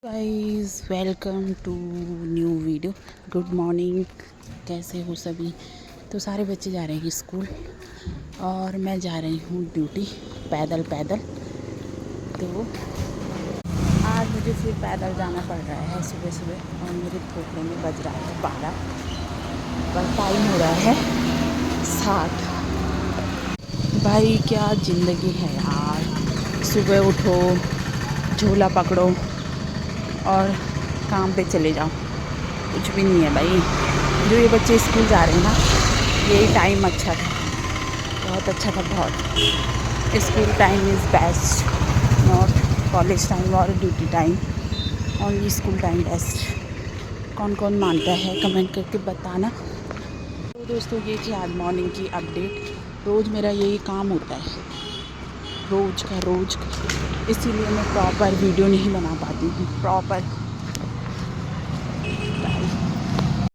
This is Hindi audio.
Guys welcome to new video. Good morning, कैसे हो सभी। तो सारे बच्चे जा रहे हैं स्कूल और मैं जा रही हूँ ड्यूटी पैदल। तो आज मुझे फिर पैदल जाना पड़ रहा है सुबह सुबह और मेरे खोपड़े में बज रहा है 12 पर टाइम हो रहा है 7। भाई क्या ज़िंदगी है यार, सुबह उठो, झोला पकड़ो और काम पे चले जाओ, कुछ भी नहीं है भाई। जो ये बच्चे स्कूल जा रहे हैं ना, यही टाइम अच्छा था, बहुत अच्छा था बहुत। School time is best, not college time और duty time, only school time best. कौन कौन मानता है कमेंट करके बताना। तो दोस्तों ये थी आज मॉर्निंग की अपडेट। रोज़ मेरा यही काम होता है, रोज़ का, इसीलिए मैं प्रॉपर वीडियो नहीं बना पाती हूँ। प्रॉपर